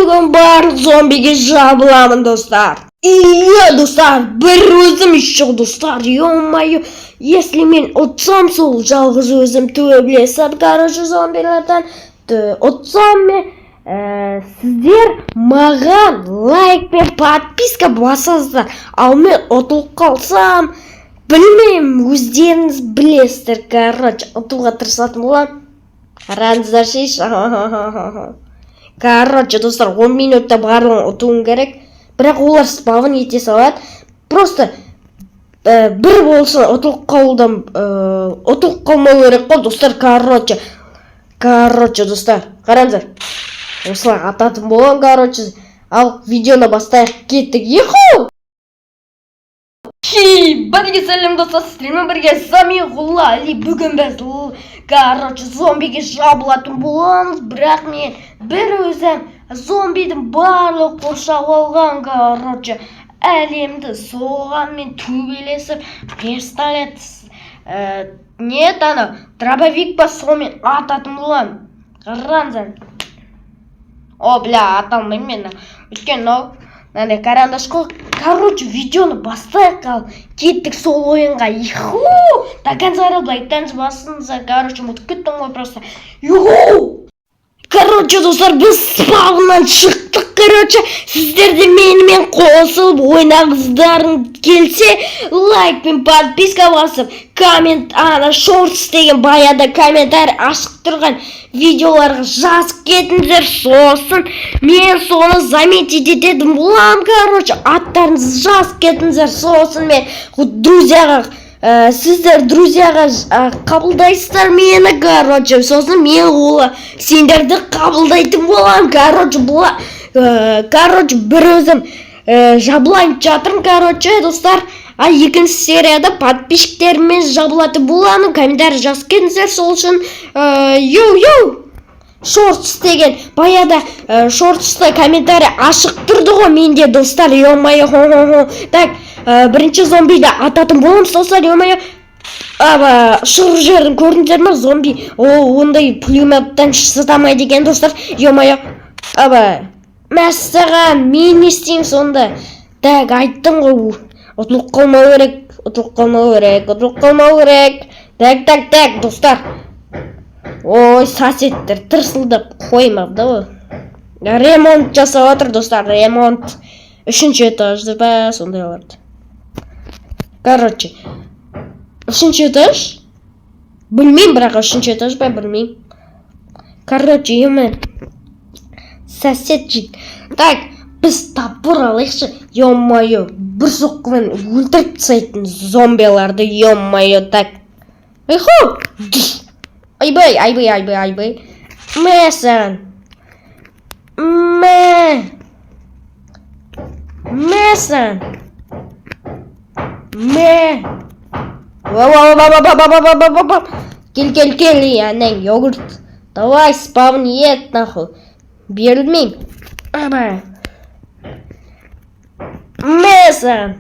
бүгін барлық зомбиге жабыламын достар. Иә достар, бір өзім жоқ достар, ё-моё, если мен ұтсам сол жалғыз өзім төбелесіп, короче, зомбилерден ұтсам мен, сіздер маған лайк пен подписка басасыздар, ал мен ұтылып қалсам, білмеймін, өздеріңіз білесіздер, короче, ұтуға тырысатын боламын. Қараңыздар шеш. Короче, достар, 10 минутта барлығын ұтуым керек. Бірақ олар спавн ете салады. Просто бір болсын ұтылып қалмау керек қой, достар. Короче, достар, қараңыздар. Осылай ататын болған, короче. Ал видеоны бастайық, кеттік. Еху! Бәрге сәлем достар, сіздермен бірге Самиғулла Али. Бүгін біз короче зомбиге жабылатын боламыз, бірақ мен бір өзім зомбидің барлық қоршап алған, короче әлемді соған мен төбелесіп пистолет дробовик па сонымен ататын боламын. Қараңыздар. О, бля, аталмаймын мен. Өйткені мынандай карандаш қой. Короче, видеоны бастайық ал. Кеттік сол ойынға. Иху! До конца лайктан басыңыздар. Короче, ұмытып кеттім ғой просто. Иху! Короче, достар, біз спавнан шықтық. Короче, сіздер де менімен қосылып ойнағыздарың келсе, лайк пен подписка басып, коммент, шортс деген баяда комментарий ашық тұрған видеоларға жазып кетіңдер, сосын мен соны заметить ететін боламын, короче, аттарыңызды жазып кетіңдер, сосын мен друзьяға сіздер друзьяға қабылдайсыздар мені, короче, сосын мен олар сендерді қабылдайтын боламын, короче, бір өзім жабылайын жатырмын, короче, достар. Екінші серияда подписчиктермен жабылатын боламын, комментарий жазып кетіңіздер, сол үшін шортс деген баяда шортста комментарий ашық тұрды ғой менде, достар. Ё-моё, так, бірінші зомбиді ататын боламыз, достар. Ё-моё, шығыр жердің көрдіңіздер ме, зомби ондай пулеметтен шыдамайды екен, достар. Ё-моё, мәссаған, мен не істеймін сонда? Так, айттым ғой, ұтылып қалмау керек. Так, достар. Ой, соседтер тырсылдап қоймапты ғой. Ремонт жасап отыр, достар, ремонт. 3-ші этажды ба, сондайларды. Короче, 3-ші этаж? Білмеймін, бірақ 3-ші этаж ба, білмеймін. Короче, емен. Соседчик. Так, біз тапыр алайықшы. Ё-моё, бір соққымен өлтіріп тастайтын зомбиларды, ё-моё, так. Иху! Айбай. Мәсән. Кел, янен йогурт. Давай, спавн ет, нахуй. Берілмейм. Мәсән.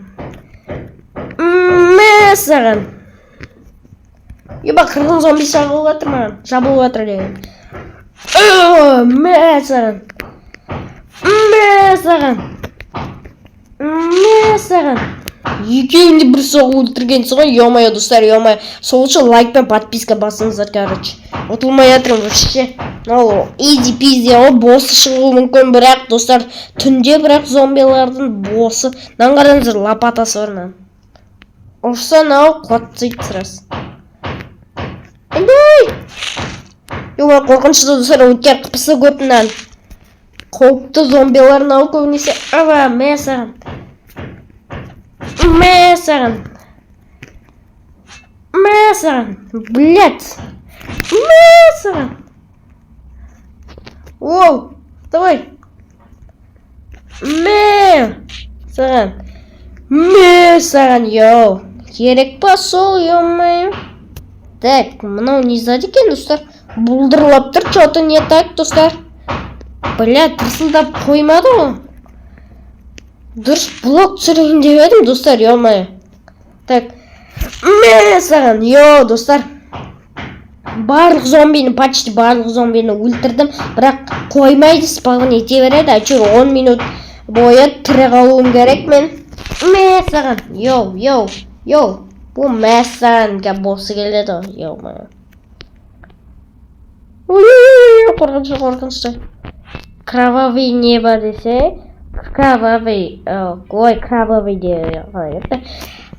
Еба, қырғын зомби жабылып жатыр деген. Мәсән. Екеуінде бір соғы өлтіргенсің ғой, ё-моё, достар, ё-моё. Сол үшін лайк пен подписка басыңыздар, короче. Ұтылмай жатырмын вообще. Изи пизи, боссы шығуы мүмкін, бірақ, достар, түнде бірақ зомбилардың боссы. Қараңыздар, лопатасы бар. Ұрса қуатсайды сырасы. Ё-моё, қорқынышты, достар, өткен қыпысы көпінен. Қауіпті зомбилар көбінесе. Мәсәған. Блядь. Воу, давай. Мәсәған, йоу. Керек па сол, ё-моё. Так, мынау не сзади екен, достар? Бұлдырлап тұр, что-то не так, достар. Блядь, тырсылдап қоймады ғой. Дұрыс блок түсірейін деп едім, достар, ё-моё. Так, мәсәған, йоу, достар. почти барлық зомбини өлтірдім, бірақ қоймайды, спавн ете береді. Әйтеуір 10 минут бойы тірі қалуым керек мен. Мә саған, йоу. Бұл мә саған боссы келеді. Йоу, мә. Қорқынышты. Кровавый небо десе, кровавый де.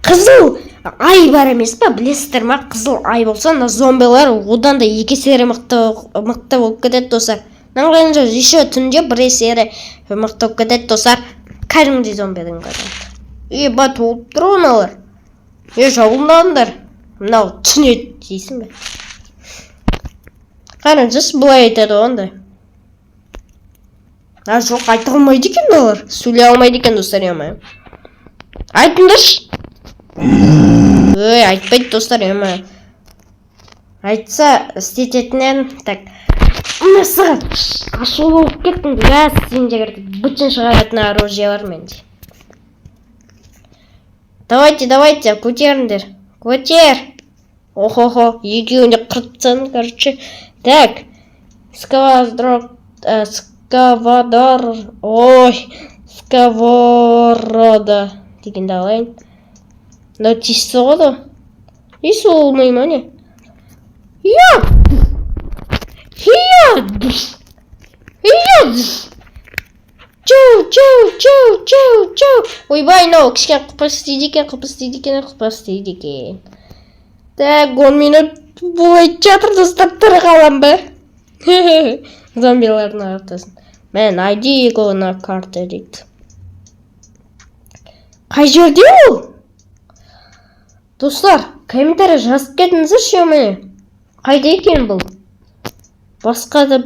Қызыл ай бар емес па, білесіздер ма? Қызыл ай болса, зомбилар одан да 2 есе мықты болып кетеді, достар. Нағайынша еще түнде 1 есе мықты болып кетеді, достар. Кәдімгідей зомбидің қатады. Ба толып тұр оналар. Жауымдадыңдар. Мынау түнеді дейсің бе? Қараңыз, бұлай айтады ондай. Жоқ, айта алмайды екен олар. Сөйлей алмайды екен, достар, емай. Айтыңдаршы. Айтпайды, достар, емай. Айтса, істететінен, так. Мысыр, қашыл болып кеттің, сен жегірді. Бүтін шығаратын оружие бар менде. Давайте, көтеріңдер. Көтер. Охо, екеуінде қыртсан, короче. Так, сковорода дегенді алайын. Мынау тиісті соғады. Есі олмай ма не? Чоу. Ойбай, мынау кішкен қыпас дейді екен. Так, 10 минут болып жатыр, достар, тірі қалам ба? Зомбилардың артасын. Мен айди его на карта дейді. Қай жерде ол? Достар, комментарий жазып кетіңіздерші мені. Қайда екен бұл? Басқа да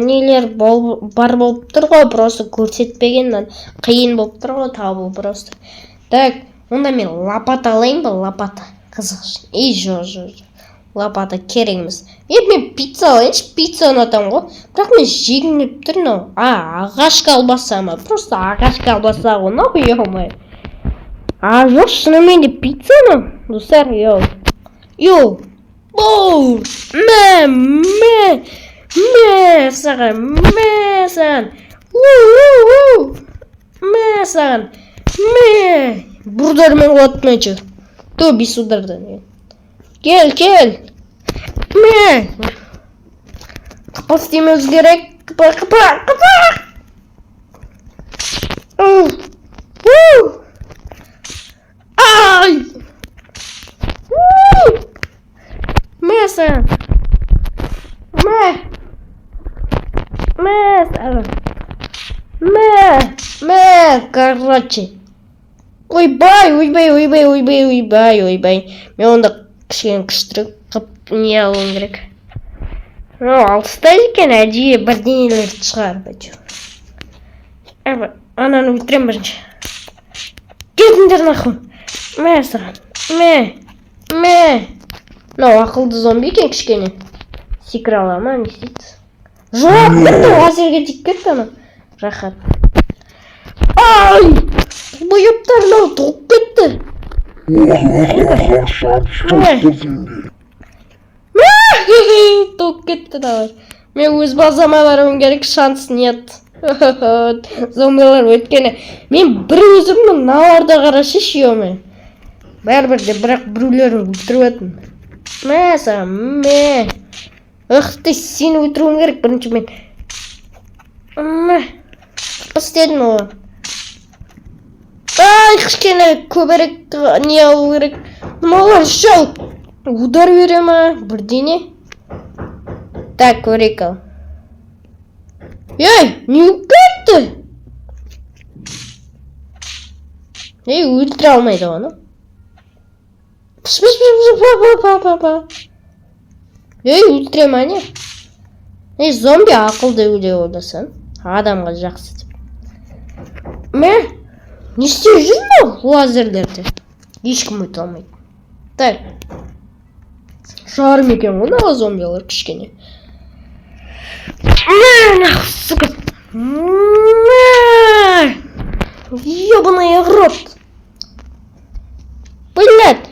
нелер бар болып тұр ғой, просто көрсетпеген, қиын болып тұр ғой, табыл просто. Так, онда мен лопата алайын ба, лопата? Қызық. Жоқ. Лопата керек емес. Мен пицца алайыншы, пицца ұнатам ғой. Бірақ мен жегім келіп тұр, мынау. Ағаш колбаса ма? Просто ағаш колбаса ғой, мынау емай. Жоқ, шынымен де пицца ма? Достар, йоу. Мә саған. Бұрдармен қуатмайшы. То бес удардан. Кел. Мә. Қыпас демеуіз керек. Қыпа. Ай! Мә саған. Короче. Ойбай. Мен онда кішкен күштіріп қып не алуым керек. Алыста екен, әдейі бірдеңелерді шығарып. Ананы өлтірем бірінші. Кетіңдер нахуй. Мә саған. Мынау ақылды зомби екен кішкене. Секіре ала ма, не істейді? Жоқ, бітті, лазерге тиіп кетті ана. Рахат. Ай! Бұйыптар мынау тоқ кетті. Тоқ кетті давай. Мен өз базама баруым керек, шанс нет. Зомбилар өткені. Мен бір өзімнің наларда қарашы шиоме. Бәрбірде, бірақ біреулерін өлтіріп өттім. Мә. Ты сені өлтіруім керек бірінші мен. Істедің оған. Кішкене көбірек не алу керек. Мыналар шал. Удар бере ма? Бірдене. Так, көрек ал. Не кетті? Өлтіре алмайды оны. Өлтіре ма не? Зомби ақылды өле ойласан. Адамға жақсы деп. Не істеп жүр ма лазерлерді? Ешкім өте алмайды. Так. Шарым екен ғой наға зомбилар кішкене. Сука. Ёбаный рот. Блядь.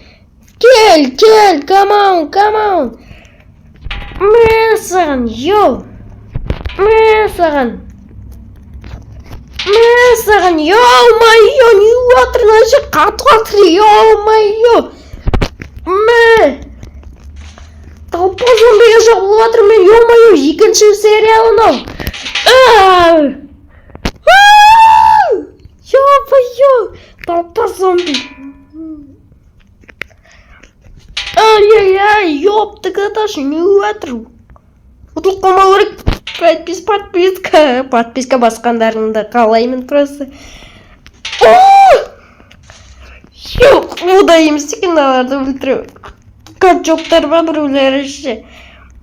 Кел, come on. Мен саған, йоу. Мен саған, ё-моё, не жатыр, мына жер қатып жатыр, ё-моё. Толпа зомбиге жабылып жатыр, мен, ё-моё, екінші серия мынау. Ё-моё, толпа зомби. Ай-яй-яй, ёпты-каташ, не жатыр. Ұтылып қалмау керек. Подписка басқандарыңды қалаймын просто. Жоқ, бұдай емес екен, мыналарды өлтіру. Качоктар ба біреулері ше.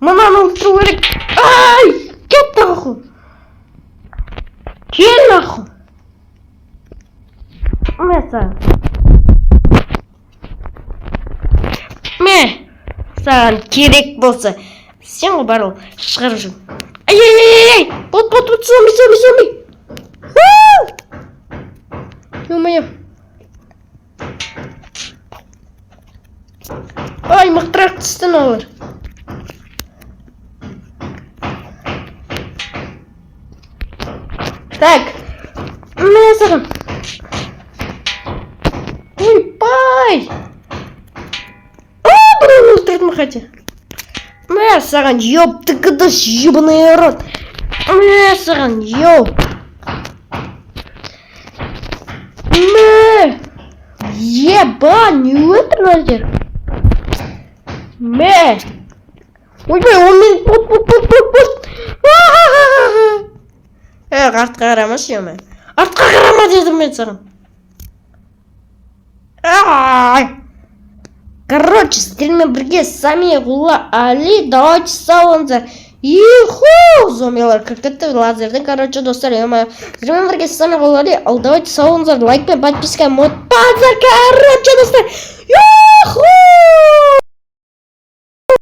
Мынаны өлтіру керек. Ай, кет нахуй. Кел нахуй. Саған керек болса, сен ғой бар ол, шығарып жүр. Ай-яй-яй-яй, бот, зомби. Ё-моё. Ай, мықтырақ түсті олар. Так, мен саған. Ойбай. Біреуін өлтірдім хотя. Мен саған, ёпты-кыдыш, ебаный рот. Мен саған, ёу. Ебан, не өлтір нәдер. Ойбай, он мен бот. Артқа қарамас, ё-моё. Артқа қарама дедім мен саған. Короче, сіздермен бірге Сами, Ғұлла, Али, давайте салыңыздар. Иху, зомбилар, крокетті, лазерді, короче, достар, ё-моё. Сіздермен бірге Сами, Ғұлла, Али, ал давайте салыңыздар, лайк пен подписка, мод, короче, достар.